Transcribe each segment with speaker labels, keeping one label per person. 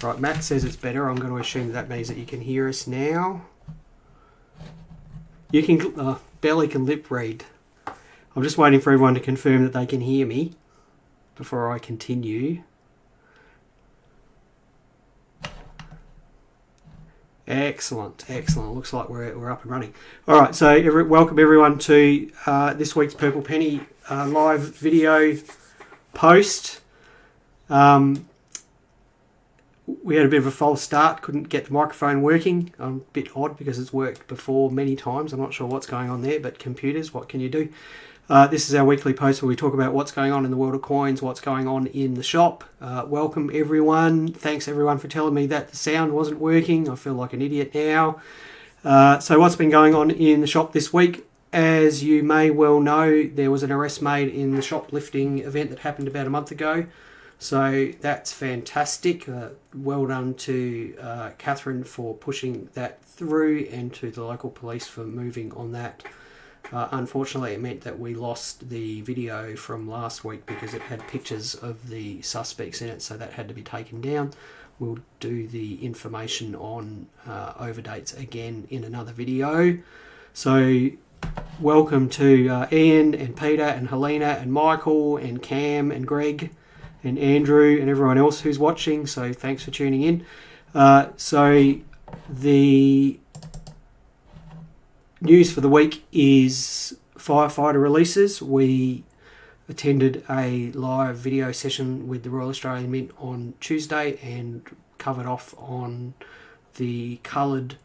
Speaker 1: Right, Matt says it's better. I'm going to assume that means that you can hear us now. You can barely can lip read. I'm just waiting for everyone to confirm that they can hear me before I continue. Excellent, excellent. Looks like we're up and running. All right, so welcome everyone to this week's Purple Penny live video post. We had a bit of a false start, couldn't get the microphone working. A bit odd because it's worked before many times. I'm not sure what's going on there, but computers, what can you do? This is our weekly post where we talk about what's going on in the world of coins, what's going on in the shop. Welcome everyone. Thanks everyone for telling me that the sound wasn't working. I feel like an idiot now. So what's been going on in the shop this week? As you may well know, there was an arrest made in the shoplifting event that happened about a month ago. So that's fantastic. Well done to Catherine for pushing that through and to the local police for moving on that. Unfortunately, it meant that we lost the video from last week because it had pictures of the suspects in it, so that had to be taken down. We'll do the information on overdates again in another video. So welcome to Ian and Peter and Helena and Michael and Cam and Greg and Andrew and everyone else who's watching, so thanks for tuning in. So the news for the week is Firefighter releases. We attended a live video session with the Royal Australian Mint on Tuesday and covered off on the coloured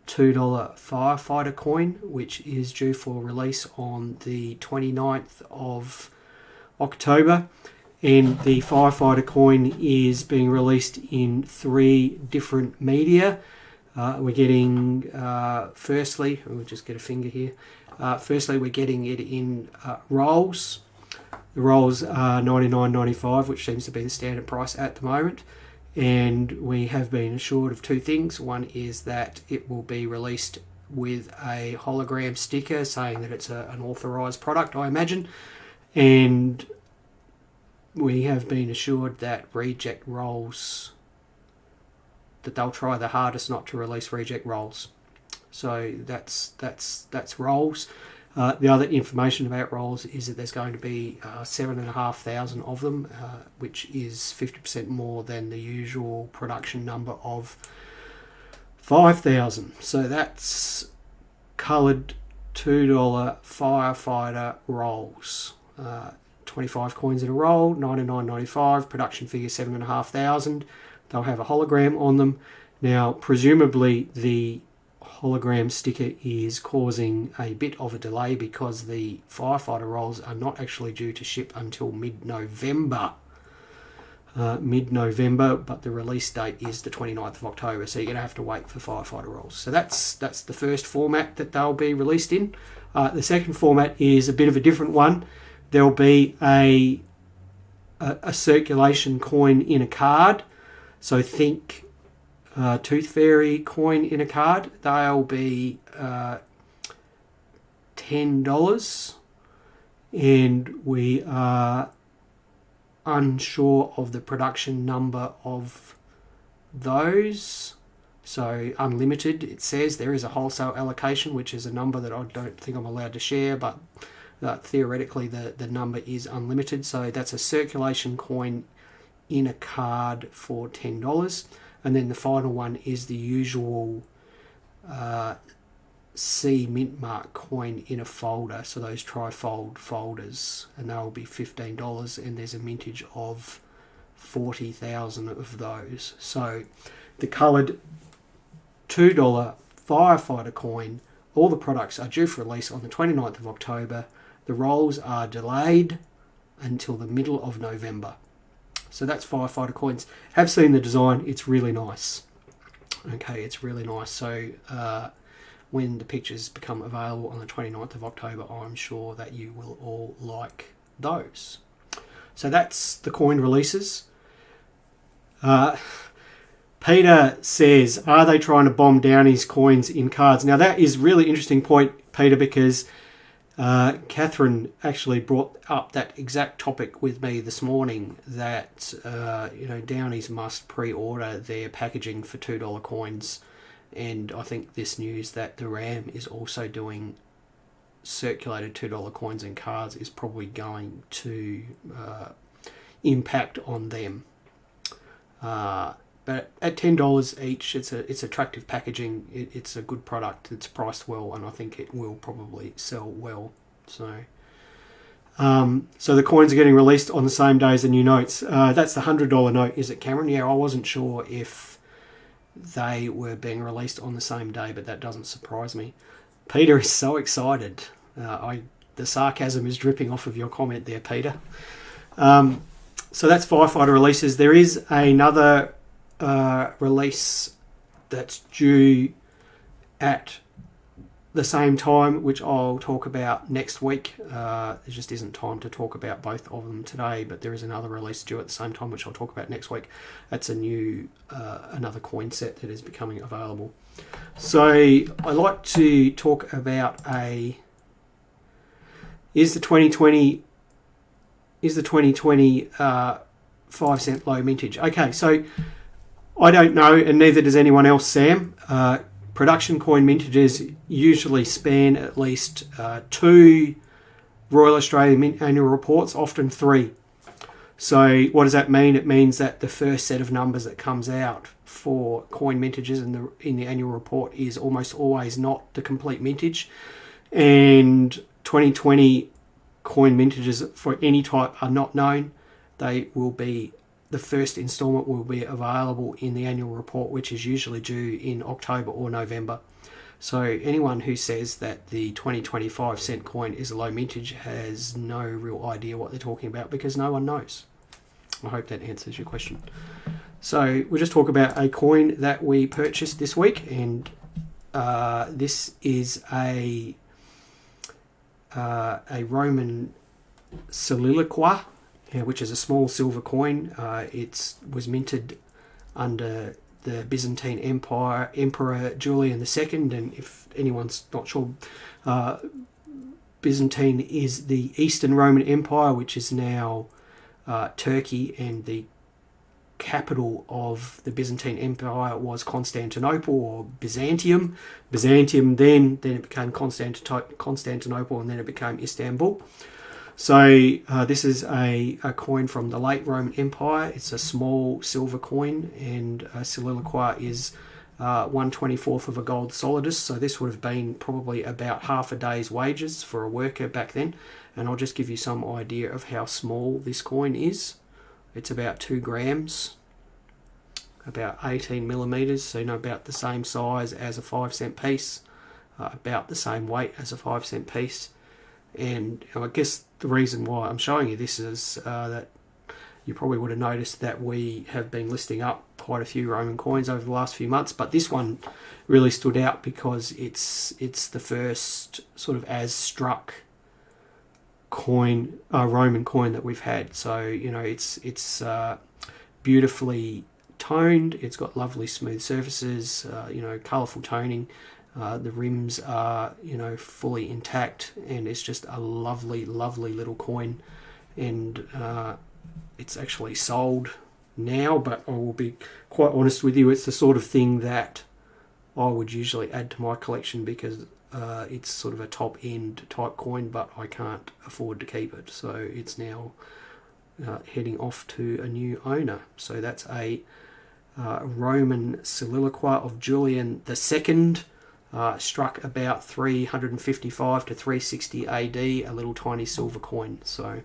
Speaker 1: $2 Firefighter coin, which is due for release on the 29th of October. And the Firefighter coin is being released in 3 different media. We're getting, firstly, we'll just get a finger here. Firstly, we're getting it in rolls. The rolls are $99.95, which seems to be the standard price at the moment. And we have been assured of 2 things. One is that it will be released with a hologram sticker saying that it's an authorised product, I imagine. And we have been assured that reject rolls, that they'll try the hardest not to release reject rolls. So that's rolls. The other information about rolls is that there's going to be 7,500 of them, which is 50% more than the usual production number of 5,000. So that's coloured $2 Firefighter rolls. 25 coins in a roll, $99.95, production figure 7,500. They'll have a hologram on them. Now, presumably the hologram sticker is causing a bit of a delay because the Firefighter rolls are not actually due to ship until mid-November. But the release date is the 29th of October, so you're going to have to wait for Firefighter rolls. So that's the first format that they'll be released in. The second format is a bit of a different one. There'll be a circulation coin in a card. So think Tooth Fairy coin in a card. They'll be $10. And we are unsure of the production number of those. So unlimited, it says there is a wholesale allocation, which is a number that I don't think I'm allowed to share, but theoretically the number is unlimited. So that's a circulation coin in a card for $10. And then the final one is the usual C mint mark coin in a folder, so those trifold folders, and they'll be $15, and there's a mintage of 40,000 of those. So the coloured $2 Firefighter coin, all the products are due for release on the 29th of October. The rolls are delayed until the middle of November. So that's Firefighter coins. Have seen the design, it's really nice. Okay, it's really nice. So when the pictures become available on the 29th of October, I'm sure that you will all like those. So that's the coin releases. Peter says, are they trying to bomb down his coins in cards? Now that is a really interesting point, Peter, because Catherine actually brought up that exact topic with me this morning, that Downies must pre-order their packaging for $2 coins, and I think this news that the Ram is also doing circulated $2 coins and cards is probably going to impact on them. But at $10 each, it's attractive packaging. It's a good product. It's priced well, and I think it will probably sell well. So the coins are getting released on the same day as the new notes. That's the $100 note, is it, Cameron? Yeah, I wasn't sure if they were being released on the same day, but that doesn't surprise me. Peter is so excited. The sarcasm is dripping off of your comment there, Peter. So that's Firefighter releases. There is another release that's due at the same time, which I'll talk about next week. There just isn't time to talk about both of them today, but there is another release due at the same time, which I'll talk about next week. That's a new another coin set that is becoming available. So I like to talk about is the 2020 5-cent low mintage. Okay, so I don't know, and neither does anyone else, Sam. Production coin mintages usually span at least 2 Royal Australian Mint annual reports, often 3. So what does that mean? It means that the first set of numbers that comes out for coin mintages in the annual report is almost always not the complete mintage. And 2020 coin mintages for any type are not known. The first instalment will be available in the annual report, which is usually due in October or November. So anyone who says that the 2025 cent coin is a low mintage has no real idea what they're talking about, because no one knows. I hope that answers your question. So we'll just talk about a coin that we purchased this week, and this is a Roman soliloquy, which is a small silver coin. It was minted under the Byzantine Emperor Julian II, and if anyone's not sure, Byzantine is the Eastern Roman Empire, which is now Turkey, and the capital of the Byzantine Empire was Constantinople, or Byzantium. Then it became Constantinople, and then it became Istanbul. So this is a coin from the late Roman Empire. It's a small silver coin, and a soliloquy is 1/24 of a gold solidus. So this would have been probably about half a day's wages for a worker back then. And I'll just give you some idea of how small this coin is. It's about 2 grams, about 18 millimeters, so about the same size as a 5-cent piece, about the same weight as a 5-cent piece. And I guess the reason why I'm showing you this is that you probably would have noticed that we have been listing up quite a few Roman coins over the last few months, but this one really stood out because it's the first sort of as struck coin, Roman coin that we've had. So it's beautifully toned. It's got lovely smooth surfaces, colourful toning. The rims are, fully intact, and it's just a lovely, lovely little coin. And it's actually sold now, but I will be quite honest with you, it's the sort of thing that I would usually add to my collection, because it's sort of a top-end type coin, but I can't afford to keep it. So it's now heading off to a new owner. So that's a Roman soliloquy of Julian II. Struck about 355 to 360 AD, a little tiny silver coin. So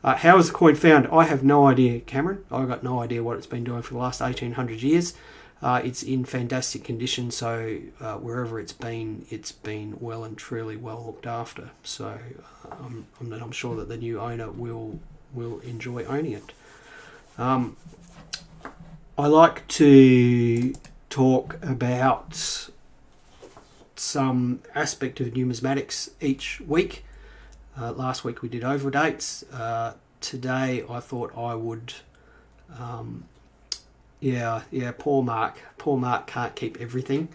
Speaker 1: how is the coin found? I have no idea, Cameron. I've got no idea what it's been doing for the last 1800 years. It's in fantastic condition, so wherever it's been well and truly well looked after. So I'm sure that the new owner will enjoy owning it. I like to talk about some aspect of numismatics each week. Last week we did overdates. Today I thought I would poor Mark can't keep everything.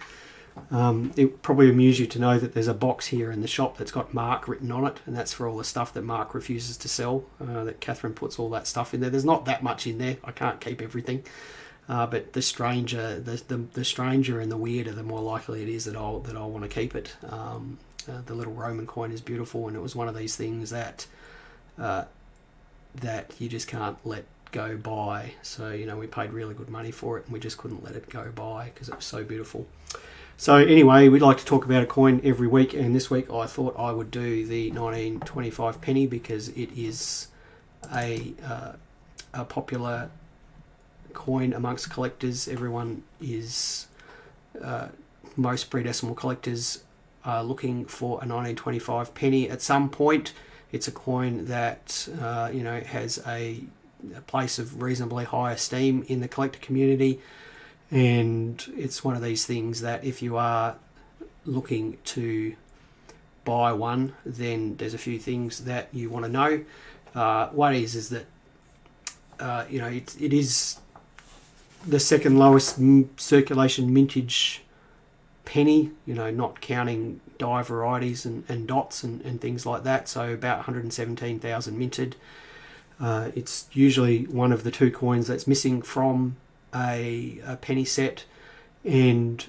Speaker 1: It probably amuse you to know that there's a box here in the shop that's got Mark written on it, and that's for all the stuff that Mark refuses to sell. That Catherine puts all that stuff in there. There's not that much in there. I can't keep everything. But the stranger, the stranger and the weirder, the more likely it is that I'll want to keep it. The little Roman coin is beautiful, and it was one of these things that that you just can't let go by. So we paid really good money for it, and we just couldn't let it go by because it was so beautiful. So anyway, we'd like to talk about a coin every week, and this week I thought I would do the 1925 penny because it is a popular coin amongst collectors. Everyone is most pre-decimal collectors are looking for a 1925 penny at some point. It's a coin that has a place of reasonably high esteem in the collector community, and it's one of these things that if you are looking to buy one, then there's a few things that you want to know. One is that it is the second lowest circulation mintage penny, not counting die varieties and dots and things like that, so about 117,000 minted. It's usually one of the two coins that's missing from a penny set, and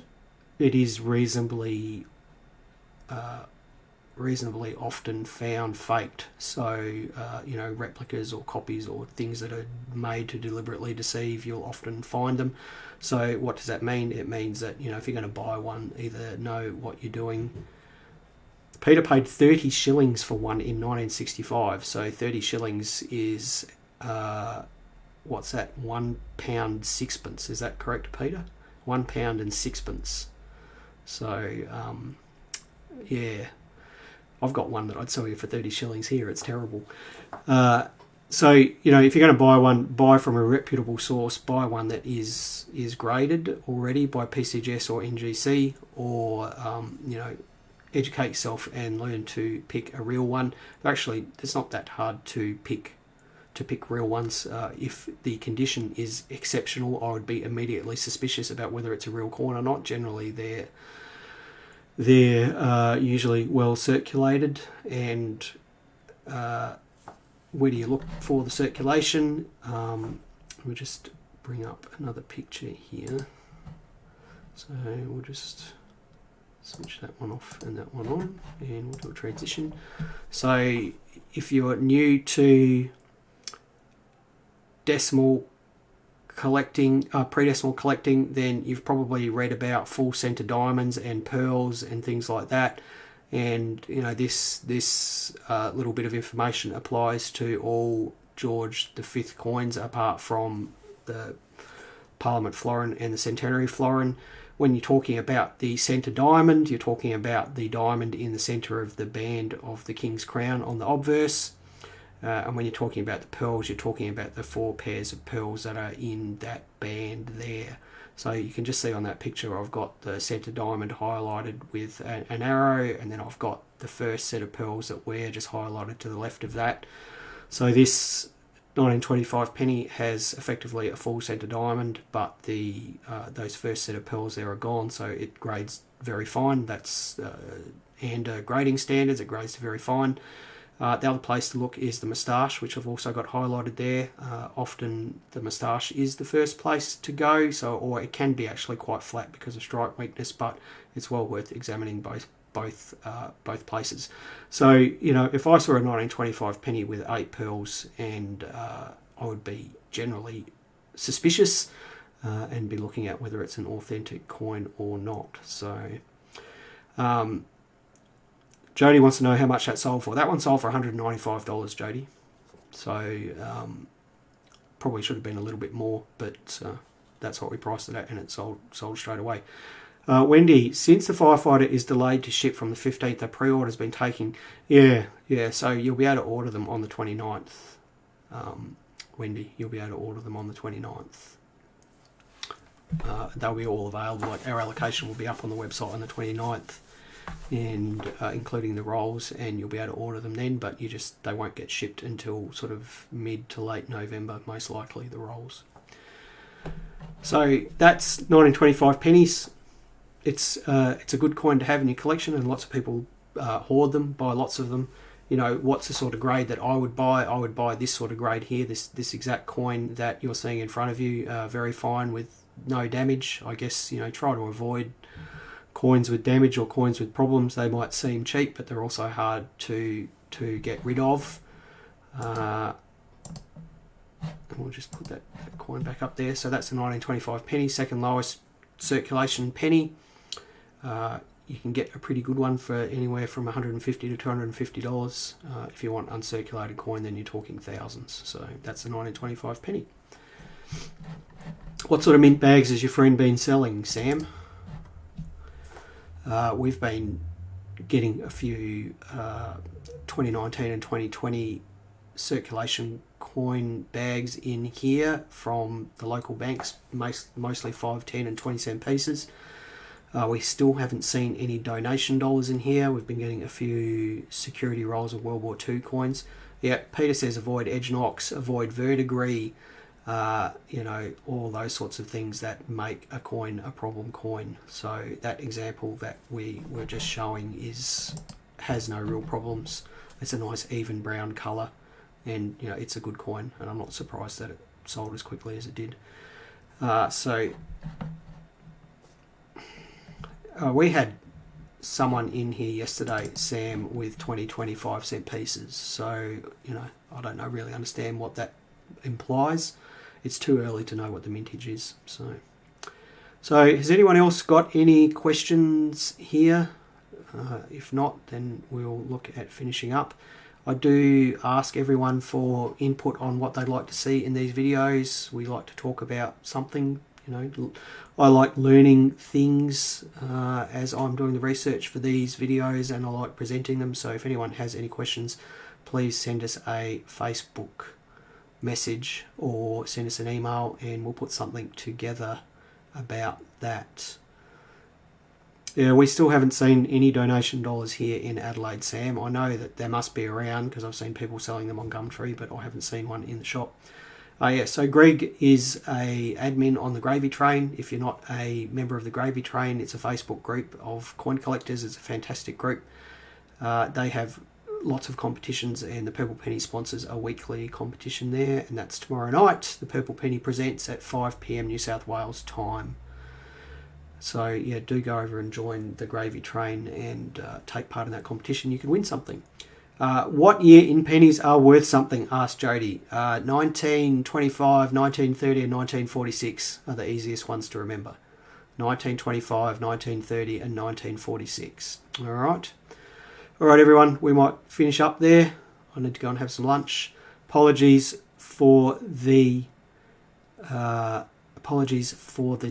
Speaker 1: it is reasonably often found faked. So replicas or copies or things that are made to deliberately deceive, you'll often find them. So what does that mean? It means that if you're going to buy one, either know what you're doing. Peter paid 30 shillings for one in 1965. So 30 shillings is what's that? £1 sixpence. Is that correct, Peter? £1 and sixpence. So yeah, I've got one that I'd sell you for 30 shillings here. It's terrible. So if you're going to buy one, buy from a reputable source. Buy one that is graded already by PCGS or NGC, or educate yourself and learn to pick a real one. Actually, it's not that hard to pick real ones. If the condition is exceptional, I would be immediately suspicious about whether it's a real coin or not. Generally, they're usually well circulated, and where do you look for the circulation? We'll just bring up another picture here. So we'll just switch that one off and that one on, and we'll do a transition. So if you're new to decimal collecting, pre-decimal collecting, then you've probably read about full center diamonds and pearls and things like that. And this little bit of information applies to all George V coins, apart from the Parliament florin and the Centenary florin. When you're talking about the centre diamond, you're talking about the diamond in the centre of the band of the King's Crown on the obverse. And when you're talking about the pearls, you're talking about the 4 pairs of pearls that are in that band there. So you can just see on that picture, I've got the centre diamond highlighted with an arrow, and then I've got the first set of pearls that wear just highlighted to the left of that. So this 1925 penny has effectively a full centre diamond, but those first set of pearls there are gone, so it grades very fine. That's and grading standards, it grades to very fine. The other place to look is the moustache, which I've also got highlighted there. Often the moustache is the first place to go, or it can be actually quite flat because of strike weakness, but it's well worth examining both places. So if I saw a 1925 penny with 8 pearls, and I would be generally suspicious and be looking at whether it's an authentic coin or not. So Jody wants to know how much that sold for. That one sold for $195, Jody. So probably should have been a little bit more, but that's what we priced it at, and it sold straight away. Wendy, since the Firefighter is delayed to ship from the 15th, the pre-order's been taking... Yeah, so you'll be able to order them on the 29th. Wendy, you'll be able to order them on the 29th. They'll be all available. Like, our allocation will be up on the website on the 29th, and including the rolls, and you'll be able to order them then, but they won't get shipped until sort of mid to late November, most likely, the rolls. So that's 1925 pennies. it's a good coin to have in your collection, and lots of people hoard them, buy lots of them. You know, what's the sort of grade that I would buy? I would buy this sort of grade here, this exact coin that you're seeing in front of you, very fine with no damage. I guess, you know, try to avoid coins with damage or coins with problems. They might seem cheap, but they're also hard to get rid of. And we'll just put that coin back up there. So that's the 1925 penny, second lowest circulation penny. You can get a pretty good one for anywhere from $150 to $250. If you want uncirculated coin, then you're talking thousands. So that's the 1925 penny. What sort of mint bags has your friend been selling, Sam? We've been getting a few 2019 and 2020 circulation coin bags in here from the local banks, mostly 5, 10 and 20 cent pieces. We still haven't seen any donation dollars in here. We've been getting a few security rolls of World War II coins. Yeah, Peter says avoid edge knocks, avoid verdigris, you know, all those sorts of things that make a coin a problem coin. So that example that we were just showing has no real problems. It's a nice even brown colour, and you know, it's a good coin, and I'm not surprised that it sold as quickly as it did. We had someone in here yesterday, Sam, with 20, 25 cent pieces. So, you know, I don't really understand what that implies. It's too early to know what the mintage is. So has anyone else got any questions here? If not, then we'll look at finishing up. I do ask everyone for input on what they'd like to see in these videos. We like to talk about something. You know, I like learning things as I'm doing the research for these videos, and I like presenting them. So if anyone has any questions, please send us a Facebook message or send us an email, and we'll put something together about that. Yeah, we still haven't seen any donation dollars here in Adelaide, Sam. I know that there must be around because I've seen people selling them on Gumtree, but I haven't seen one in the shop. Yeah, so Greg is a admin on the Gravy Train. If you're not a member of the Gravy Train, it's a Facebook group of coin collectors. It's a fantastic group. They have lots of competitions, and the Purple Penny sponsors a weekly competition there, and that's tomorrow night. The Purple Penny presents at 5 p.m. New South Wales time. So yeah, do go over and join the Gravy Train and take part in that competition. You can win something. What year in pennies are worth something? Asked Jody. 1925, 1930 and 1946 are the easiest ones to remember. 1925, 1930 and 1946. All right, everyone, we might finish up there. I need to go and have some lunch. Apologies for the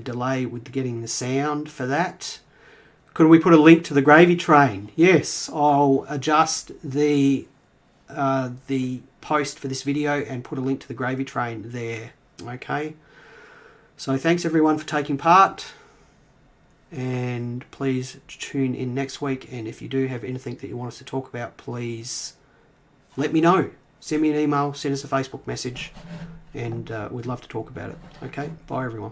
Speaker 1: delay with getting the sound for that. Could we put a link to the Gravy Train? Yes, I'll adjust the post for this video and put a link to the Gravy Train there. Okay. So thanks everyone for taking part, and please tune in next week. And if you do have anything that you want us to talk about, please let me know. Send me an email, send us a Facebook message, and we'd love to talk about it. Okay. Bye everyone.